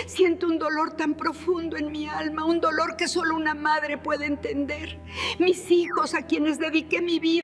Siento un dolor tan profundo en mi alma, un dolor que solo una madre puede entender. Mis hijos, a quienes dediqué mi vida.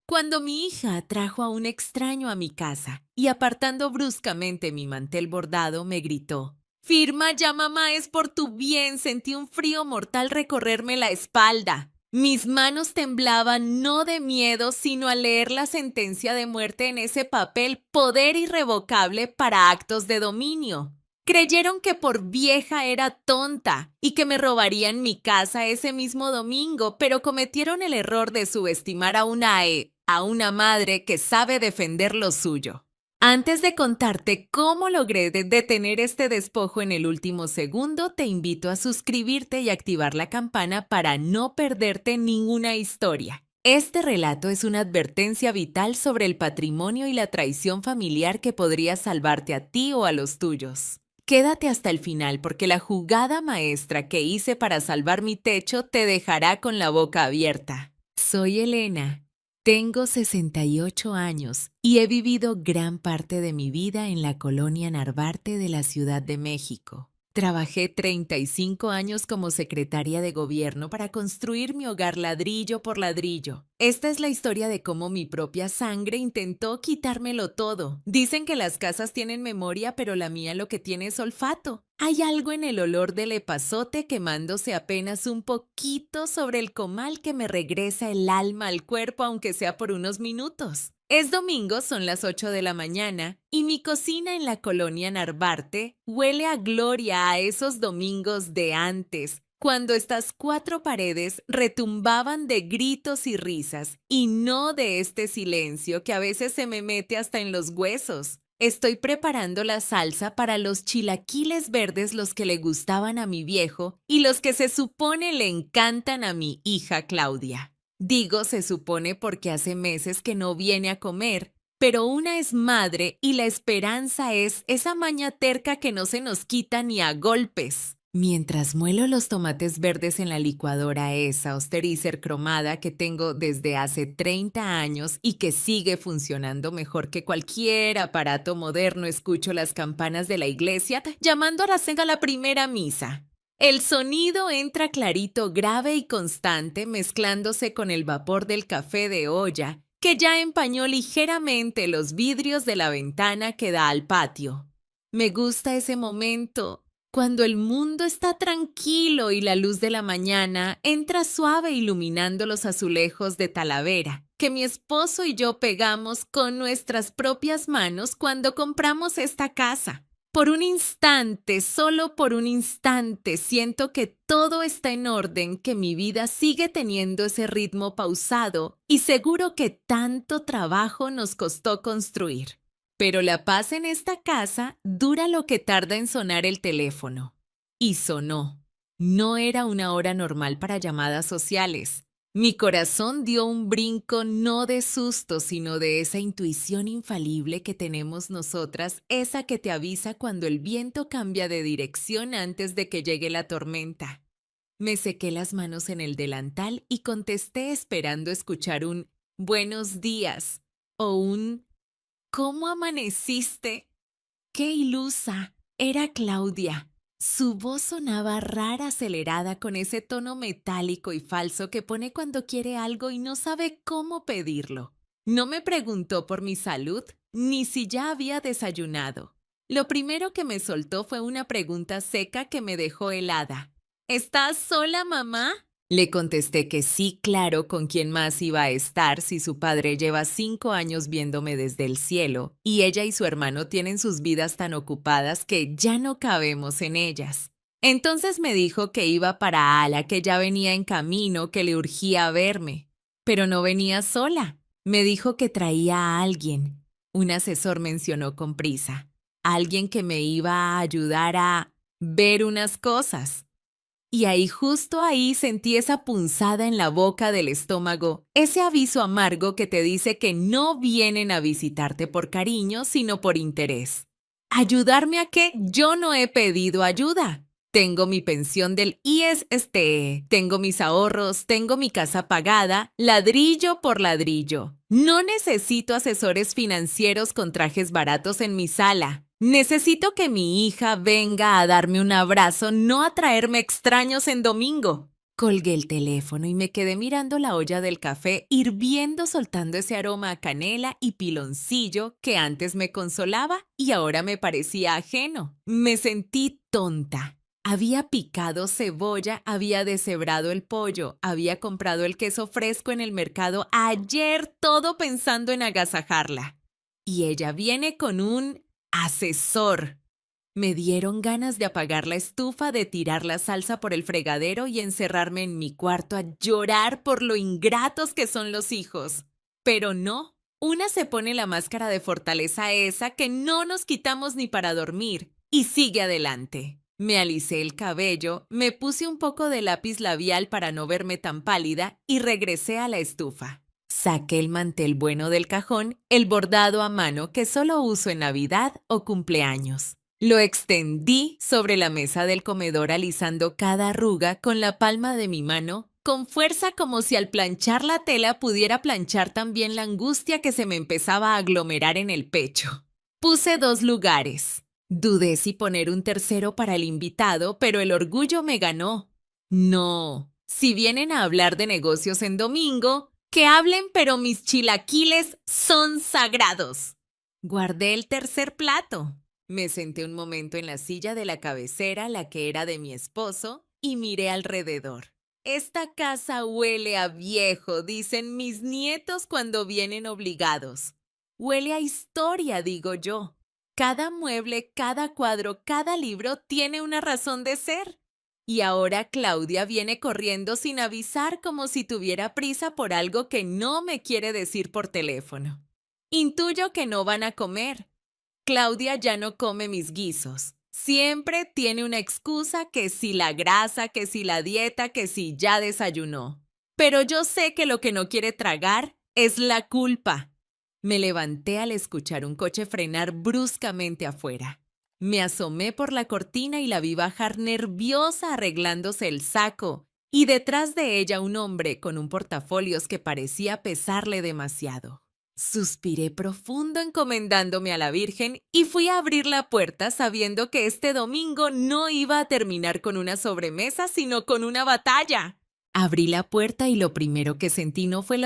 Cuando mi hija trajo a un extraño a mi casa y apartando bruscamente mi mantel bordado, me gritó: «Firma ya, mamá, es por tu bien». Sentí un frío mortal recorrerme la espalda. Mis manos temblaban no de miedo, sino al leer la sentencia de muerte en ese papel: poder irrevocable para actos de dominio. Creyeron que por vieja era tonta y que me robarían mi casa ese mismo domingo, pero cometieron el error de subestimar a una madre que sabe defender lo suyo. Antes de contarte cómo logré detener este despojo en el último segundo, te invito a suscribirte y activar la campana para no perderte ninguna historia. Este relato es una advertencia vital sobre el patrimonio y la traición familiar que podría salvarte a ti o a los tuyos. Quédate hasta el final porque la jugada maestra que hice para salvar mi techo te dejará con la boca abierta. Soy Elena, tengo 68 años y he vivido gran parte de mi vida en la colonia Narvarte de la Ciudad de México. Trabajé 35 años como secretaria de gobierno para construir mi hogar ladrillo por ladrillo. Esta es la historia de cómo mi propia sangre intentó quitármelo todo. Dicen que las casas tienen memoria, pero la mía lo que tiene es olfato. Hay algo en el olor del epazote quemándose apenas un poquito sobre el comal que me regresa el alma al cuerpo, aunque sea por unos minutos. Es domingo, son las 8 de la mañana y mi cocina en la colonia Narvarte huele a gloria, a esos domingos de antes, cuando estas cuatro paredes retumbaban de gritos y risas, y no de este silencio que a veces se me mete hasta en los huesos. Estoy preparando la salsa para los chilaquiles verdes, los que le gustaban a mi viejo y los que se supone le encantan a mi hija Claudia. Digo se supone porque hace meses que no viene a comer, pero una es madre y la esperanza es esa maña terca que no se nos quita ni a golpes. Mientras muelo los tomates verdes en la licuadora esa Austerizer cromada que tengo desde hace 30 años y que sigue funcionando mejor que cualquier aparato moderno, escucho las campanas de la iglesia llamando a la primera misa. El sonido entra clarito, grave y constante, mezclándose con el vapor del café de olla, que ya empañó ligeramente los vidrios de la ventana que da al patio. Me gusta ese momento, cuando el mundo está tranquilo y la luz de la mañana entra suave iluminando los azulejos de Talavera, que mi esposo y yo pegamos con nuestras propias manos cuando compramos esta casa. Por un instante, solo por un instante, siento que todo está en orden, que mi vida sigue teniendo ese ritmo pausado y seguro que tanto trabajo nos costó construir. Pero la paz en esta casa dura lo que tarda en sonar el teléfono. Y sonó. No era una hora normal para llamadas sociales. Mi corazón dio un brinco no de susto, sino de esa intuición infalible que tenemos nosotras, esa que te avisa cuando el viento cambia de dirección antes de que llegue la tormenta. Me sequé las manos en el delantal y contesté esperando escuchar un «buenos días» o un «¿cómo amaneciste?». ¡Qué ilusa! Era Claudia. Su voz sonaba rara, acelerada, con ese tono metálico y falso que pone cuando quiere algo y no sabe cómo pedirlo. No me preguntó por mi salud, ni si ya había desayunado. Lo primero que me soltó fue una pregunta seca que me dejó helada. ¿Estás sola, mamá? Le contesté que sí, claro, con quién más iba a estar si su padre lleva 5 años viéndome desde el cielo y ella y su hermano tienen sus vidas tan ocupadas que ya no cabemos en ellas. Entonces me dijo que iba para Ala, que ya venía en camino, que le urgía verme. Pero no venía sola. Me dijo que traía a alguien. Un asesor mencionó con prisa. Alguien que me iba a ayudar a ver unas cosas. Y ahí, justo ahí, sentí esa punzada en la boca del estómago, ese aviso amargo que te dice que no vienen a visitarte por cariño, sino por interés. ¿Ayudarme a qué? Yo no he pedido ayuda. Tengo mi pensión del ISSSTE, tengo mis ahorros, tengo mi casa pagada, ladrillo por ladrillo. No necesito asesores financieros con trajes baratos en mi sala. Necesito que mi hija venga a darme un abrazo, no a traerme extraños en domingo. Colgué el teléfono y me quedé mirando la olla del café hirviendo, soltando ese aroma a canela y piloncillo que antes me consolaba y ahora me parecía ajeno. Me sentí tonta. Había picado cebolla, había deshebrado el pollo, había comprado el queso fresco en el mercado ayer, todo pensando en agasajarla. Y ella viene con un asesor. Me dieron ganas de apagar la estufa, de tirar la salsa por el fregadero y encerrarme en mi cuarto a llorar por lo ingratos que son los hijos. Pero no, una se pone la máscara de fortaleza esa que no nos quitamos ni para dormir y sigue adelante. Me alicé el cabello, me puse un poco de lápiz labial para no verme tan pálida y regresé a la estufa. Saqué el mantel bueno del cajón, el bordado a mano que solo uso en Navidad o cumpleaños. Lo extendí sobre la mesa del comedor alisando cada arruga con la palma de mi mano, con fuerza como si al planchar la tela pudiera planchar también la angustia que se me empezaba a aglomerar en el pecho. Puse 2 lugares. Dudé si poner un tercero para el invitado, pero el orgullo me ganó. No, si vienen a hablar de negocios en domingo, que hablen, pero mis chilaquiles son sagrados. Guardé el tercer plato. Me senté un momento en la silla de la cabecera, la que era de mi esposo, y miré alrededor. Esta casa huele a viejo, dicen mis nietos cuando vienen obligados. Huele a historia, digo yo. Cada mueble, cada cuadro, cada libro tiene una razón de ser. Y ahora Claudia viene corriendo sin avisar como si tuviera prisa por algo que no me quiere decir por teléfono. Intuyo que no van a comer. Claudia ya no come mis guisos. Siempre tiene una excusa, que si la grasa, que si la dieta, que si ya desayunó. Pero yo sé que lo que no quiere tragar es la culpa. Me levanté al escuchar un coche frenar bruscamente afuera. Me asomé por la cortina y la vi bajar nerviosa arreglándose el saco, y detrás de ella un hombre con un portafolios que parecía pesarle demasiado. Suspiré profundo encomendándome a la Virgen y fui a abrir la puerta sabiendo que este domingo no iba a terminar con una sobremesa, sino con una batalla. Abrí la puerta y lo primero que sentí no fue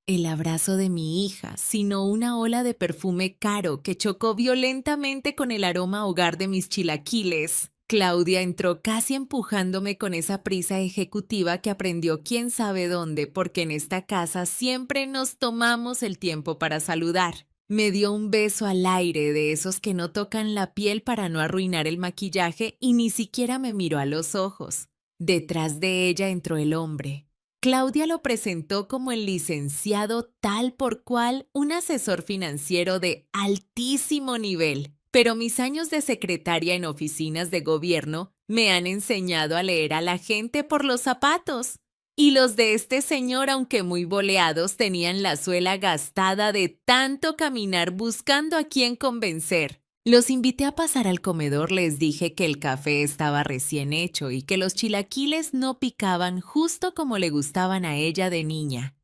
el abrazo de mi hija, sino una ola de perfume caro que chocó violentamente con el aroma a hogar de mis chilaquiles. Claudia entró casi empujándome con esa prisa ejecutiva que aprendió quién sabe dónde, porque en esta casa siempre nos tomamos el tiempo para saludar. Me dio un beso al aire, de esos que no tocan la piel para no arruinar el maquillaje, y ni siquiera me miró a los ojos. Detrás de ella entró el hombre. Claudia lo presentó como el licenciado tal por cual, un asesor financiero de altísimo nivel. Pero mis años de secretaria en oficinas de gobierno me han enseñado a leer a la gente por los zapatos. Y los de este señor, aunque muy boleados, tenían la suela gastada de tanto caminar buscando a quién convencer. Los invité a pasar al comedor, les dije que el café estaba recién hecho y que los chilaquiles no picaban justo como le gustaban a ella de niña.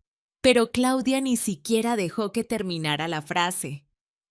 Pero Claudia ni siquiera dejó que terminara la frase.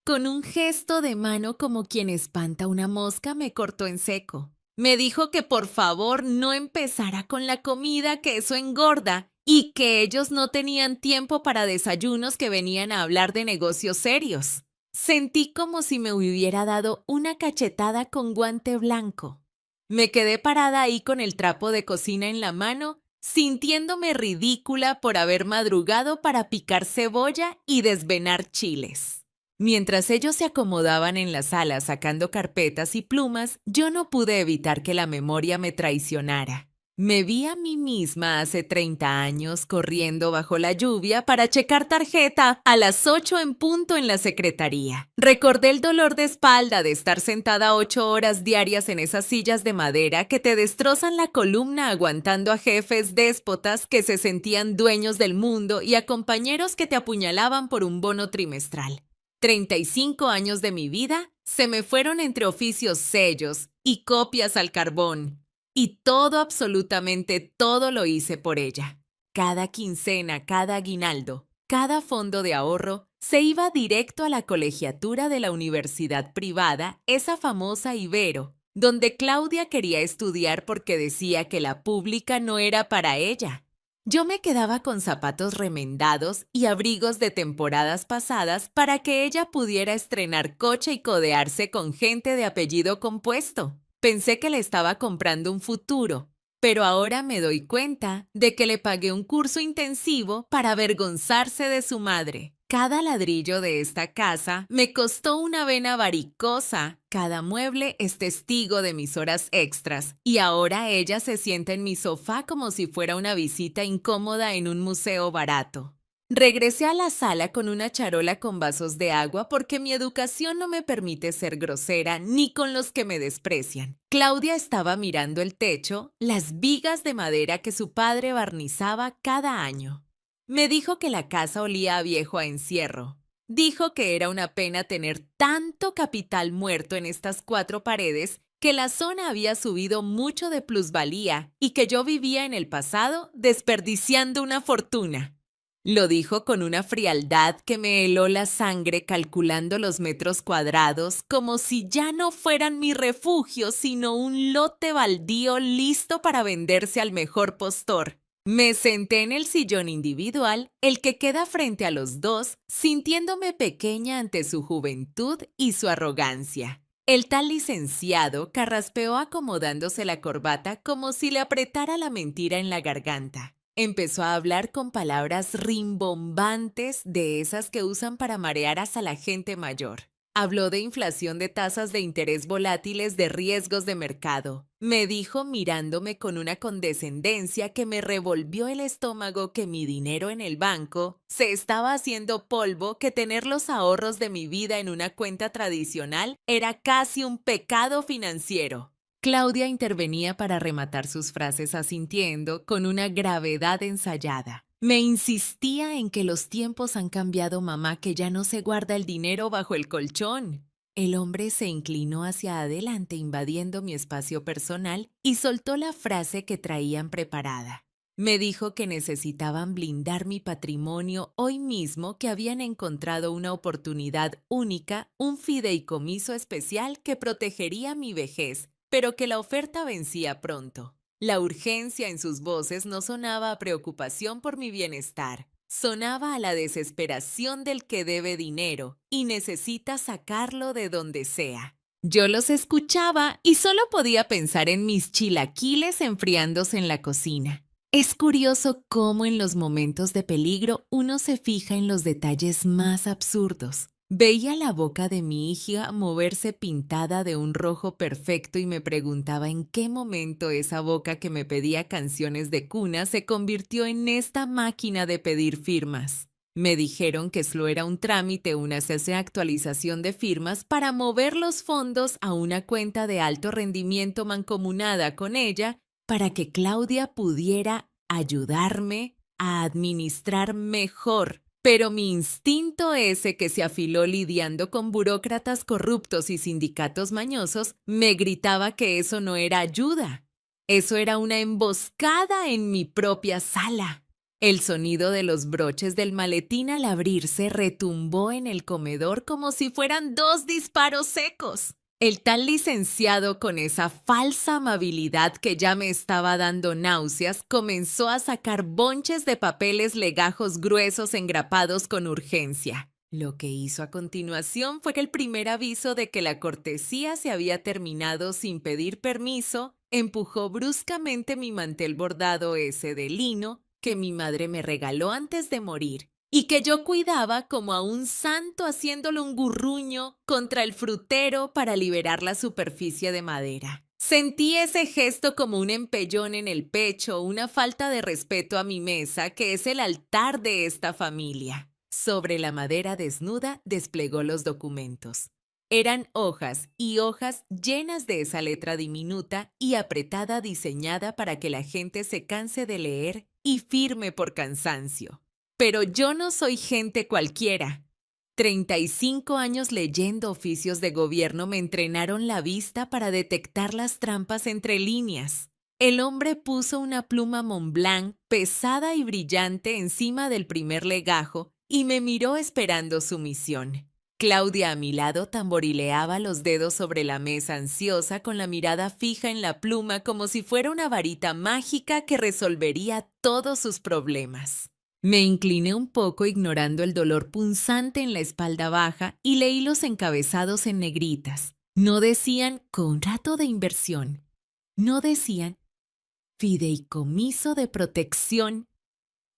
Con un gesto de mano como quien espanta una mosca, me cortó en seco. Me dijo que por favor no empezara con la comida, que eso engorda, y que ellos no tenían tiempo para desayunos, que venían a hablar de negocios serios. Sentí como si me hubiera dado una cachetada con guante blanco. Me quedé parada ahí con el trapo de cocina en la mano, sintiéndome ridícula por haber madrugado para picar cebolla y desvenar chiles. Mientras ellos se acomodaban en la sala sacando carpetas y plumas, yo no pude evitar que la memoria me traicionara. Me vi a mí misma hace 30 años corriendo bajo la lluvia para checar tarjeta a las 8 en punto en la secretaría. Recordé el dolor de espalda de estar sentada 8 horas diarias en esas sillas de madera que te destrozan la columna, aguantando a jefes déspotas que se sentían dueños del mundo y a compañeros que te apuñalaban por un bono trimestral. 35 años de mi vida se me fueron entre oficios, sellos y copias al carbón. Y todo, absolutamente todo lo hice por ella. Cada quincena, cada aguinaldo, cada fondo de ahorro, Se iba directo a la colegiatura de la universidad privada, esa famosa Ibero, donde Claudia quería estudiar porque decía que la pública no era para ella. Yo me quedaba con zapatos remendados y abrigos de temporadas pasadas para que ella pudiera estrenar coche y codearse con gente de apellido compuesto. Pensé que le estaba comprando un futuro, pero ahora me doy cuenta de que le pagué un curso intensivo para avergonzarse de su madre. Cada ladrillo de esta casa me costó una vena varicosa. Cada mueble es testigo de mis horas extras. Y ahora ella se sienta en mi sofá como si fuera una visita incómoda en un museo barato. Regresé a la sala con una charola con vasos de agua porque mi educación no me permite ser grosera ni con los que me desprecian. Claudia estaba mirando el techo, las vigas de madera que su padre barnizaba cada año. Me dijo que la casa olía a viejo a encierro. Dijo que era una pena tener tanto capital muerto en estas 4 paredes, que la zona había subido mucho de plusvalía y que yo vivía en el pasado desperdiciando una fortuna. Lo dijo con una frialdad que me heló la sangre calculando los metros cuadrados como si ya no fueran mi refugio, sino un lote baldío listo para venderse al mejor postor. Me senté en el sillón individual, el que queda frente a los dos, sintiéndome pequeña ante su juventud y su arrogancia. El tal licenciado carraspeó acomodándose la corbata como si le apretara la mentira en la garganta. Empezó a hablar con palabras rimbombantes de esas que usan para marear hasta la gente mayor. Habló de inflación de tasas de interés volátiles, de riesgos de mercado. Me dijo mirándome con una condescendencia que me revolvió el estómago que mi dinero en el banco se estaba haciendo polvo, que tener los ahorros de mi vida en una cuenta tradicional era casi un pecado financiero. Claudia intervenía para rematar sus frases asintiendo con una gravedad ensayada. Me insistía en que los tiempos han cambiado, mamá, que ya no se guarda el dinero bajo el colchón. El hombre se inclinó hacia adelante invadiendo mi espacio personal y soltó la frase que traían preparada. Me dijo que necesitaban blindar mi patrimonio hoy mismo, que habían encontrado una oportunidad única, un fideicomiso especial que protegería mi vejez, pero que la oferta vencía pronto. La urgencia en sus voces no sonaba a preocupación por mi bienestar, sonaba a la desesperación del que debe dinero y necesita sacarlo de donde sea. Yo los escuchaba y solo podía pensar en mis chilaquiles enfriándose en la cocina. Es curioso cómo en los momentos de peligro uno se fija en los detalles más absurdos. Veía la boca de mi hija moverse pintada de un rojo perfecto y me preguntaba en qué momento esa boca que me pedía canciones de cuna se convirtió en esta máquina de pedir firmas. Me dijeron que solo era un trámite, una actualización de firmas para mover los fondos a una cuenta de alto rendimiento mancomunada con ella para que Claudia pudiera ayudarme a administrar mejor. Pero mi instinto ese que se afiló lidiando con burócratas corruptos y sindicatos mañosos me gritaba que eso no era ayuda. Eso era una emboscada en mi propia sala. El sonido de los broches del maletín al abrirse retumbó en el comedor como si fueran 2 disparos secos. El tal licenciado, con esa falsa amabilidad que ya me estaba dando náuseas, comenzó a sacar bonches de papeles legajos gruesos engrapados con urgencia. Lo que hizo a continuación fue que el primer aviso de que la cortesía se había terminado sin pedir permiso, empujó bruscamente mi mantel bordado ese de lino que mi madre me regaló antes de morir y que yo cuidaba como a un santo, haciéndole un gurruño contra el frutero para liberar la superficie de madera. Sentí ese gesto como un empellón en el pecho, una falta de respeto a mi mesa, que es el altar de esta familia. Sobre la madera desnuda desplegó los documentos. Eran hojas y hojas llenas de esa letra diminuta y apretada, diseñada para que la gente se canse de leer y firme por cansancio. Pero yo no soy gente cualquiera. 35 años leyendo oficios de gobierno me entrenaron la vista para detectar las trampas entre líneas. El hombre puso una pluma Montblanc pesada y brillante encima del primer legajo y me miró esperando su misión. Claudia a mi lado tamborileaba los dedos sobre la mesa ansiosa con la mirada fija en la pluma como si fuera una varita mágica que resolvería todos sus problemas. Me incliné un poco ignorando el dolor punzante en la espalda baja y leí los encabezados en negritas. No decían contrato de inversión. No decían fideicomiso de protección.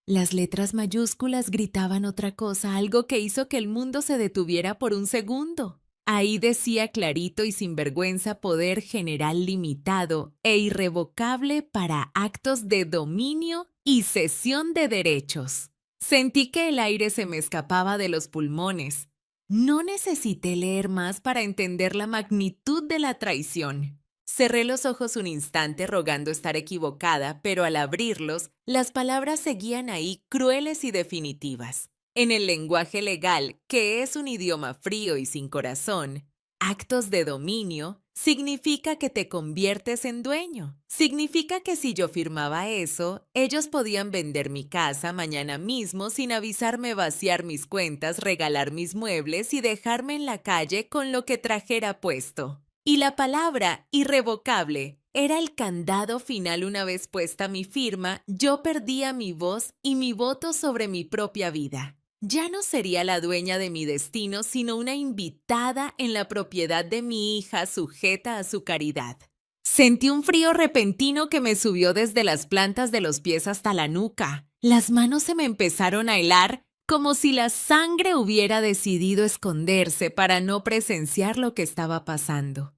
Las letras mayúsculas gritaban otra cosa, algo que hizo que el mundo se detuviera por un segundo. Ahí decía clarito y sin vergüenza poder general limitado e irrevocable para actos de dominio y cesión de derechos. Sentí que el aire se me escapaba de los pulmones. No necesité leer más para entender la magnitud de la traición. Cerré los ojos un instante rogando estar equivocada, pero al abrirlos, las palabras seguían ahí crueles y definitivas. En el lenguaje legal, que es un idioma frío y sin corazón, actos de dominio significa que te conviertes en dueño. Significa que si yo firmaba eso, ellos podían vender mi casa mañana mismo sin avisarme, vaciar mis cuentas, regalar mis muebles y dejarme en la calle con lo que trajera puesto. Y la palabra irrevocable era el candado final. Una vez puesta mi firma, yo perdía mi voz y mi voto sobre mi propia vida. Ya no sería la dueña de mi destino, sino una invitada en la propiedad de mi hija sujeta a su caridad. Sentí un frío repentino que me subió desde las plantas de los pies hasta la nuca. Las manos se me empezaron a helar, como si la sangre hubiera decidido esconderse para no presenciar lo que estaba pasando.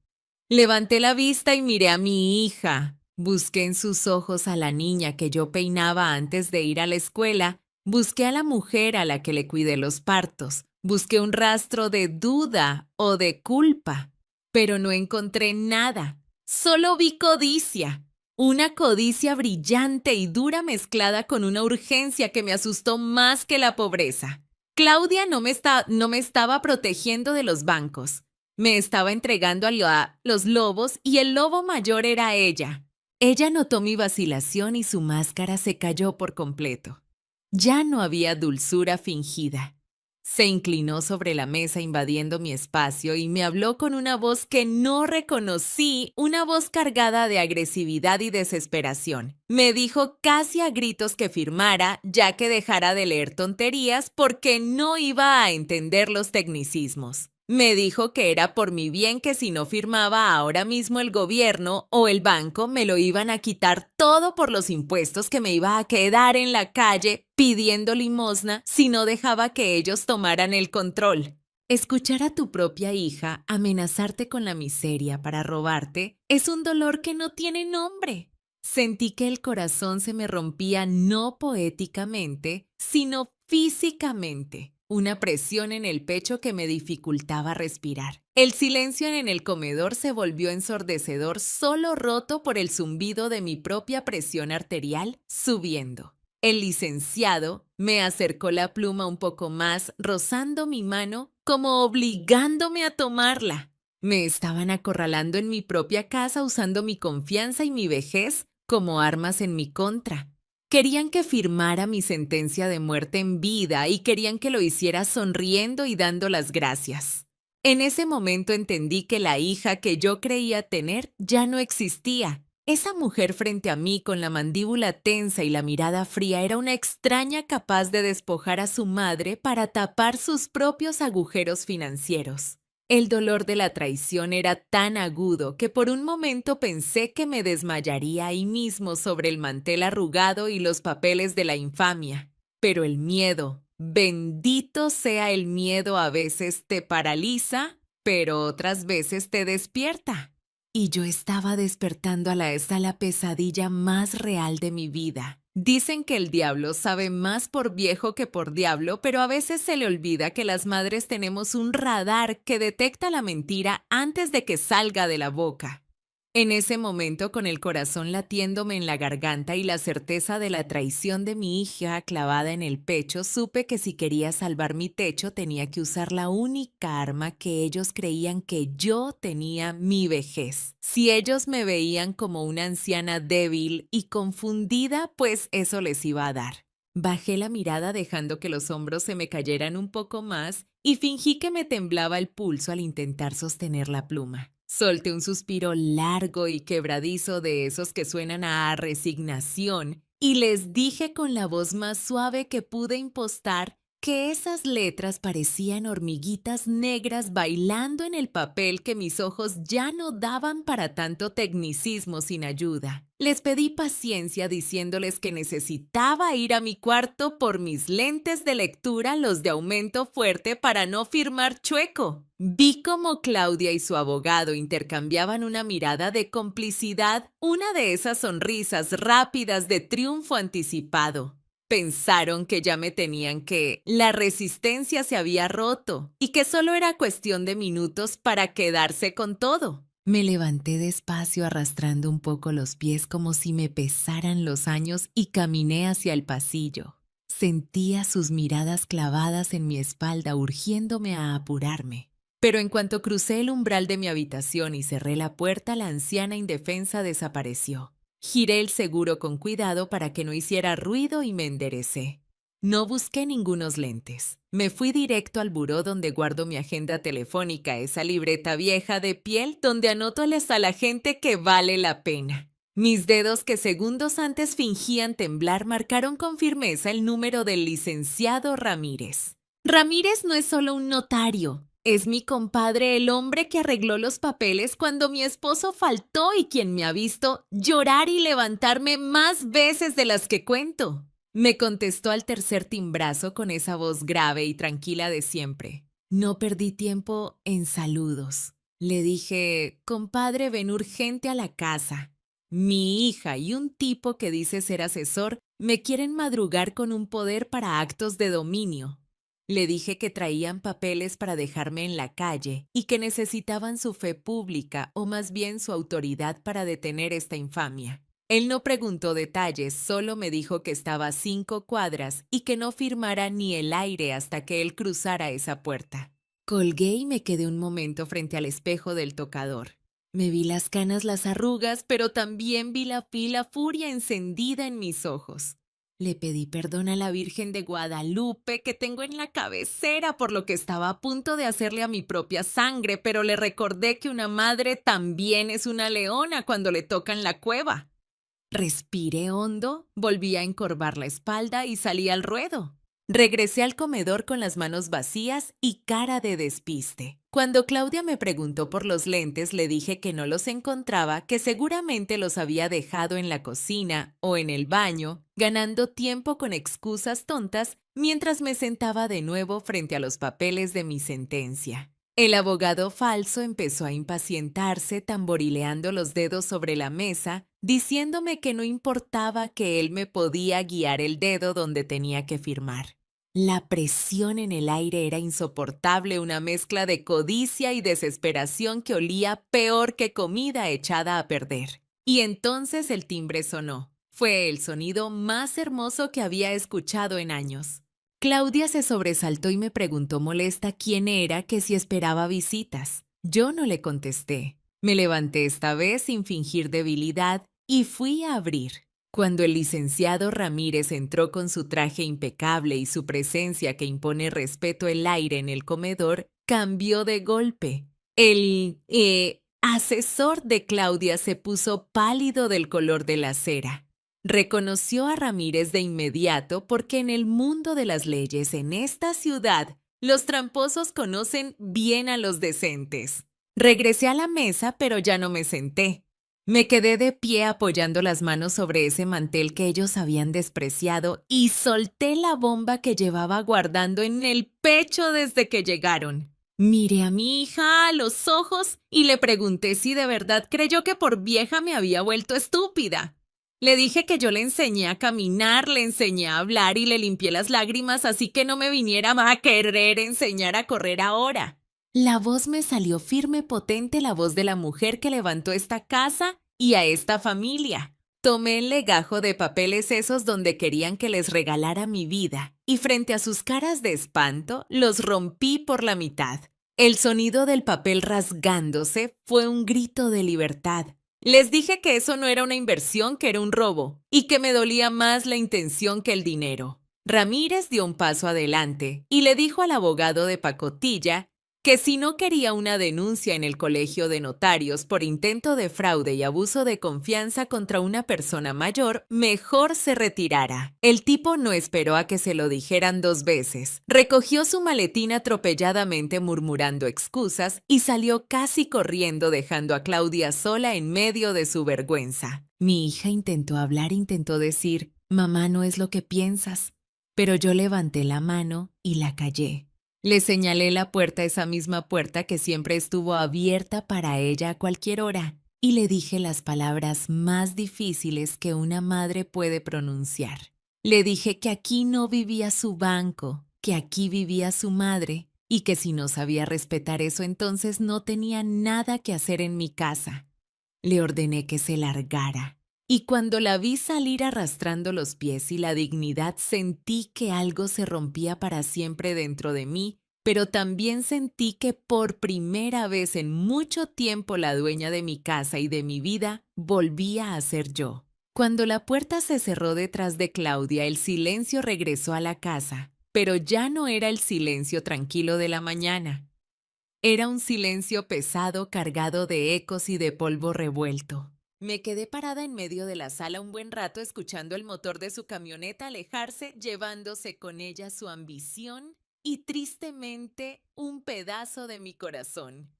Levanté la vista y miré a mi hija. Busqué en sus ojos a la niña que yo peinaba antes de ir a la escuela. Busqué a la mujer a la que le cuidé los partos. Busqué un rastro de duda o de culpa, pero no encontré nada. Solo vi codicia. Una codicia brillante y dura mezclada con una urgencia que me asustó más que la pobreza. Claudia no me estaba protegiendo de los bancos. Me estaba entregando a los lobos y el lobo mayor era ella. Ella notó mi vacilación y su máscara se cayó por completo. Ya no había dulzura fingida. Se inclinó sobre la mesa invadiendo mi espacio y me habló con una voz que no reconocí, una voz cargada de agresividad y desesperación. Me dijo casi a gritos que firmara, ya que dejara de leer tonterías porque no iba a entender los tecnicismos. Me dijo que era por mi bien que si no firmaba ahora mismo el gobierno o el banco me lo iban a quitar todo por los impuestos, que me iba a quedar en la calle pidiendo limosna si no dejaba que ellos tomaran el control. Escuchar a tu propia hija amenazarte con la miseria para robarte es un dolor que no tiene nombre. Sentí que el corazón se me rompía no poéticamente, sino físicamente. Una presión en el pecho que me dificultaba respirar. El silencio en el comedor se volvió ensordecedor, solo roto por el zumbido de mi propia presión arterial subiendo. El licenciado me acercó la pluma un poco más, rozando mi mano, como obligándome a tomarla. Me estaban acorralando en mi propia casa, usando mi confianza y mi vejez como armas en mi contra. Querían que firmara mi sentencia de muerte en vida y querían que lo hiciera sonriendo y dando las gracias. En ese momento entendí que la hija que yo creía tener ya no existía. Esa mujer frente a mí con la mandíbula tensa y la mirada fría era una extraña capaz de despojar a su madre para tapar sus propios agujeros financieros. El dolor de la traición era tan agudo que por un momento pensé que me desmayaría ahí mismo sobre el mantel arrugado y los papeles de la infamia. Pero el miedo, bendito sea el miedo, a veces te paraliza, pero otras veces te despierta. Y yo estaba despertando a la pesadilla más real de mi vida. Dicen que el diablo sabe más por viejo que por diablo, pero a veces se le olvida que las madres tenemos un radar que detecta la mentira antes de que salga de la boca. En ese momento, con el corazón latiéndome en la garganta y la certeza de la traición de mi hija clavada en el pecho, supe que si quería salvar mi techo tenía que usar la única arma que ellos creían que yo tenía: mi vejez. Si ellos me veían como una anciana débil y confundida, pues eso les iba a dar. Bajé la mirada dejando que los hombros se me cayeran un poco más y fingí que me temblaba el pulso al intentar sostener la pluma. Solté un suspiro largo y quebradizo de esos que suenan a resignación y les dije con la voz más suave que pude impostar que esas letras parecían hormiguitas negras bailando en el papel que mis ojos ya no daban para tanto tecnicismo sin ayuda. Les pedí paciencia diciéndoles que necesitaba ir a mi cuarto por mis lentes de lectura, los de aumento fuerte, para no firmar chueco. Vi cómo Claudia y su abogado intercambiaban una mirada de complicidad, una de esas sonrisas rápidas de triunfo anticipado. Pensaron que ya me tenían que la resistencia se había roto y que solo era cuestión de minutos para quedarse con todo. Me levanté despacio arrastrando un poco los pies como si me pesaran los años y caminé hacia el pasillo. Sentía sus miradas clavadas en mi espalda urgiéndome a apurarme. Pero en cuanto crucé el umbral de mi habitación y cerré la puerta, la anciana indefensa desapareció. Giré el seguro con cuidado para que no hiciera ruido y me enderecé. No busqué ningunos lentes. Me fui directo al buró donde guardo mi agenda telefónica, esa libreta vieja de piel donde anótoles a la gente que vale la pena. Mis dedos que segundos antes fingían temblar marcaron con firmeza el número del licenciado Ramírez. Ramírez no es solo un notario. Es mi compadre, el hombre que arregló los papeles cuando mi esposo faltó y quien me ha visto llorar y levantarme más veces de las que cuento. Me contestó al tercer timbrazo con esa voz grave y tranquila de siempre. No perdí tiempo en saludos. Le dije, compadre, ven urgente a la casa. Mi hija y un tipo que dice ser asesor me quieren madrugar con un poder para actos de dominio. Le dije que traían papeles para dejarme en la calle y que necesitaban su fe pública o más bien su autoridad para detener esta infamia. Él no preguntó detalles, solo me dijo que estaba a 5 cuadras y que no firmara ni el aire hasta que él cruzara esa puerta. Colgué y me quedé un momento frente al espejo del tocador. Me vi las canas, las arrugas, pero también vi la furia encendida en mis ojos. Le pedí perdón a la Virgen de Guadalupe que tengo en la cabecera por lo que estaba a punto de hacerle a mi propia sangre, pero le recordé que una madre también es una leona cuando le tocan la cueva. Respiré hondo, volví a encorvar la espalda y salí al ruedo. Regresé al comedor con las manos vacías y cara de despiste. Cuando Claudia me preguntó por los lentes, le dije que no los encontraba, que seguramente los había dejado en la cocina o en el baño, ganando tiempo con excusas tontas mientras me sentaba de nuevo frente a los papeles de mi sentencia. El abogado falso empezó a impacientarse, tamborileando los dedos sobre la mesa, diciéndome que no importaba que él me podía guiar el dedo donde tenía que firmar. La presión en el aire era insoportable, una mezcla de codicia y desesperación que olía peor que comida echada a perder. Y entonces el timbre sonó. Fue el sonido más hermoso que había escuchado en años. Claudia se sobresaltó y me preguntó molesta quién era, que si esperaba visitas. Yo no le contesté. Me levanté esta vez sin fingir debilidad y fui a abrir. Cuando el licenciado Ramírez entró con su traje impecable y su presencia que impone respeto el aire en el comedor, cambió de golpe. El asesor de Claudia se puso pálido del color de la cera. Reconoció a Ramírez de inmediato porque en el mundo de las leyes en esta ciudad, los tramposos conocen bien a los decentes. Regresé a la mesa, pero ya no me senté. Me quedé de pie apoyando las manos sobre ese mantel que ellos habían despreciado y solté la bomba que llevaba guardando en el pecho desde que llegaron. Miré a mi hija a los ojos y le pregunté si de verdad creyó que por vieja me había vuelto estúpida. Le dije que yo le enseñé a caminar, le enseñé a hablar y le limpié las lágrimas, así que no me viniera a querer enseñar a correr ahora. La voz me salió firme, potente, la voz de la mujer que levantó esta casa y a esta familia. Tomé el legajo de papeles esos donde querían que les regalara mi vida y frente a sus caras de espanto los rompí por la mitad. El sonido del papel rasgándose fue un grito de libertad. Les dije que eso no era una inversión, que era un robo y que me dolía más la intención que el dinero. Ramírez dio un paso adelante y le dijo al abogado de pacotilla que si no quería una denuncia en el colegio de notarios por intento de fraude y abuso de confianza contra una persona mayor, mejor se retirara. El tipo no esperó a que se lo dijeran 2 veces. Recogió su maletín atropelladamente murmurando excusas y salió casi corriendo dejando a Claudia sola en medio de su vergüenza. Mi hija intentó hablar, intentó decir, «Mamá, no es lo que piensas», pero yo levanté la mano y la callé. Le señalé la puerta, esa misma puerta que siempre estuvo abierta para ella a cualquier hora, y le dije las palabras más difíciles que una madre puede pronunciar. Le dije que aquí no vivía su banco, que aquí vivía su madre, y que si no sabía respetar eso, entonces no tenía nada que hacer en mi casa. Le ordené que se largara. Y cuando la vi salir arrastrando los pies y la dignidad, sentí que algo se rompía para siempre dentro de mí, pero también sentí que por primera vez en mucho tiempo la dueña de mi casa y de mi vida volvía a ser yo. Cuando la puerta se cerró detrás de Claudia, el silencio regresó a la casa, pero ya no era el silencio tranquilo de la mañana. Era un silencio pesado, cargado de ecos y de polvo revuelto. Me quedé parada en medio de la sala un buen rato escuchando el motor de su camioneta alejarse, llevándose con ella su ambición y tristemente un pedazo de mi corazón.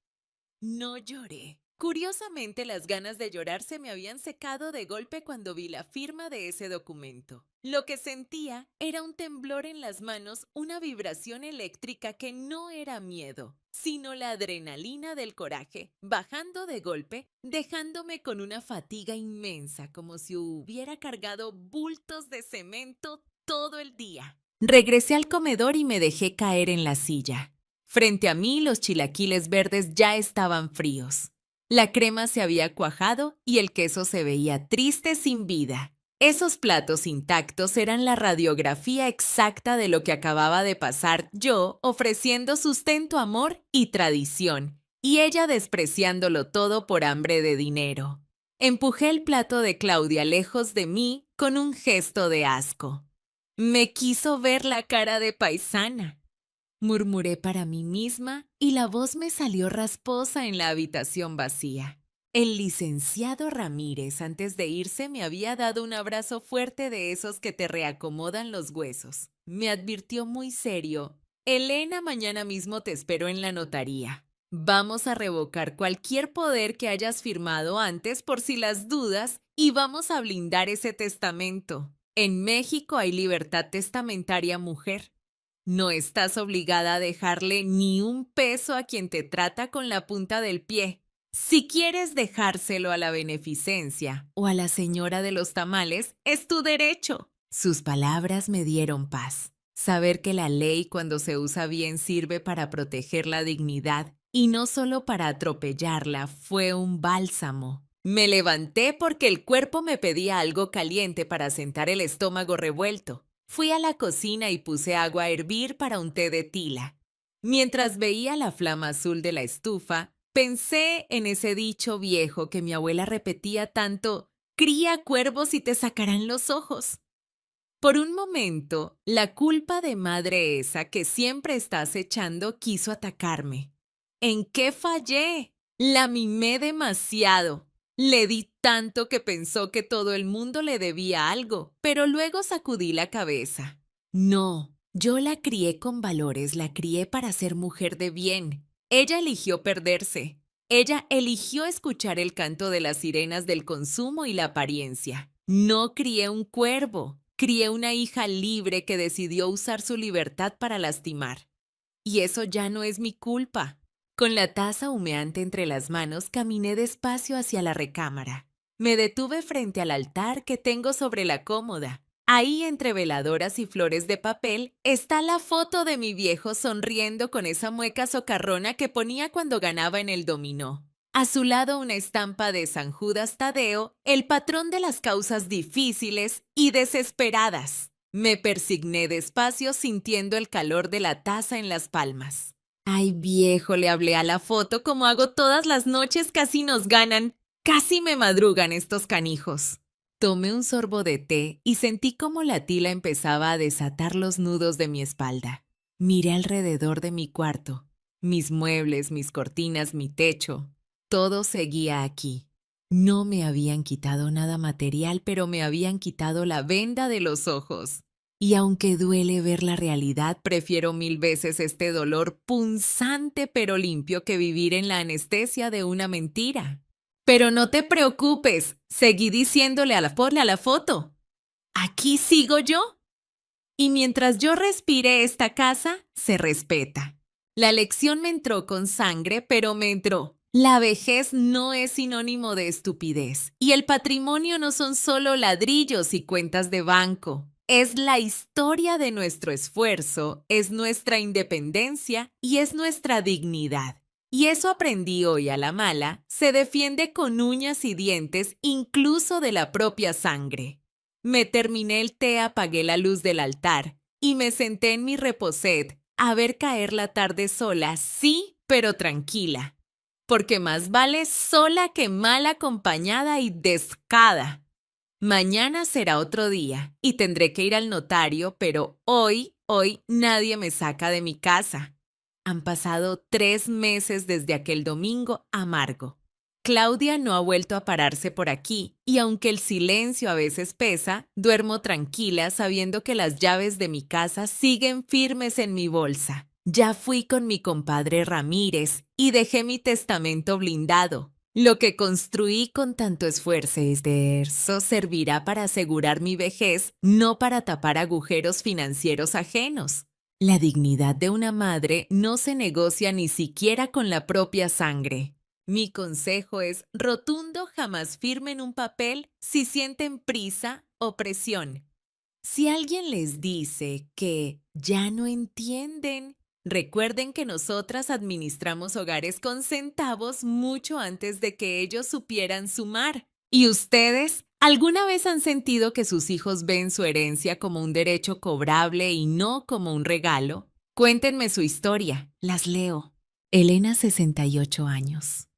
No lloré. Curiosamente, las ganas de llorar se me habían secado de golpe cuando vi la firma de ese documento. Lo que sentía era un temblor en las manos, una vibración eléctrica que no era miedo, sino la adrenalina del coraje, bajando de golpe, dejándome con una fatiga inmensa, como si hubiera cargado bultos de cemento todo el día. Regresé al comedor y me dejé caer en la silla. Frente a mí, los chilaquiles verdes ya estaban fríos. La crema se había cuajado y el queso se veía triste sin vida. Esos platos intactos eran la radiografía exacta de lo que acababa de pasar yo ofreciendo sustento, amor y tradición, y ella despreciándolo todo por hambre de dinero. Empujé el plato de Claudia lejos de mí con un gesto de asco. Me quiso ver la cara de paisana. Murmuré para mí misma y la voz me salió rasposa en la habitación vacía. El licenciado Ramírez, antes de irse, me había dado un abrazo fuerte de esos que te reacomodan los huesos. Me advirtió muy serio: «Elena, mañana mismo te espero en la notaría. Vamos a revocar cualquier poder que hayas firmado antes por si las dudas y vamos a blindar ese testamento. En México hay libertad testamentaria, mujer. No estás obligada a dejarle ni un peso a quien te trata con la punta del pie. Si quieres dejárselo a la beneficencia o a la señora de los tamales, es tu derecho». Sus palabras me dieron paz. Saber que la ley, cuando se usa bien, sirve para proteger la dignidad y no solo para atropellarla, fue un bálsamo. Me levanté porque el cuerpo me pedía algo caliente para sentar el estómago revuelto. Fui a la cocina y puse agua a hervir para un té de tila. Mientras veía la flama azul de la estufa, pensé en ese dicho viejo que mi abuela repetía tanto: «Cría cuervos y te sacarán los ojos». Por un momento, la culpa de madre esa que siempre está acechando quiso atacarme. ¿En qué fallé? La mimé demasiado. Le di tanto que pensó que todo el mundo le debía algo, pero luego sacudí la cabeza. No, yo la crié con valores, la crié para ser mujer de bien. Ella eligió perderse. Ella eligió escuchar el canto de las sirenas del consumo y la apariencia. No crié un cuervo, crié una hija libre que decidió usar su libertad para lastimar. Y eso ya no es mi culpa. Con la taza humeante entre las manos, caminé despacio hacia la recámara. Me detuve frente al altar que tengo sobre la cómoda. Ahí, entre veladoras y flores de papel, está la foto de mi viejo sonriendo con esa mueca socarrona que ponía cuando ganaba en el dominó. A su lado, una estampa de San Judas Tadeo, el patrón de las causas difíciles y desesperadas. Me persigné despacio sintiendo el calor de la taza en las palmas. «Ay, viejo», le hablé a la foto como hago todas las noches, casi nos ganan, casi me madrugan estos canijos. Tomé un sorbo de té y sentí cómo la tila empezaba a desatar los nudos de mi espalda. Miré alrededor de mi cuarto. Mis muebles, mis cortinas, mi techo. Todo seguía aquí. No me habían quitado nada material, pero me habían quitado la venda de los ojos. Y aunque duele ver la realidad, prefiero 1000 veces este dolor punzante pero limpio que vivir en la anestesia de una mentira. Pero no te preocupes, seguí diciéndole a la foto. Aquí sigo yo. Y mientras yo respire, esta casa se respeta. La lección me entró con sangre, pero me entró. La vejez no es sinónimo de estupidez. Y el patrimonio no son solo ladrillos y cuentas de banco. Es la historia de nuestro esfuerzo, es nuestra independencia y es nuestra dignidad. Y eso aprendí hoy a la mala, se defiende con uñas y dientes incluso de la propia sangre. Me terminé el té, apagué la luz del altar y me senté en mi reposet a ver caer la tarde sola, sí, pero tranquila. Porque más vale sola que mal acompañada y descada. Mañana será otro día y tendré que ir al notario, pero hoy nadie me saca de mi casa. Han pasado 3 meses desde aquel domingo amargo. Claudia no ha vuelto a pararse por aquí, y aunque el silencio a veces pesa, duermo tranquila sabiendo que las llaves de mi casa siguen firmes en mi bolsa. Ya fui con mi compadre Ramírez y dejé mi testamento blindado. Lo que construí con tanto esfuerzo servirá para asegurar mi vejez, no para tapar agujeros financieros ajenos. La dignidad de una madre no se negocia ni siquiera con la propia sangre. Mi consejo es rotundo: jamás firmen un papel si sienten prisa o presión. Si alguien les dice que ya no entienden, recuerden que nosotras administramos hogares con centavos mucho antes de que ellos supieran sumar. ¿Y ustedes? ¿Alguna vez han sentido que sus hijos ven su herencia como un derecho cobrable y no como un regalo? Cuéntenme su historia, las leo. Elena, 68 años.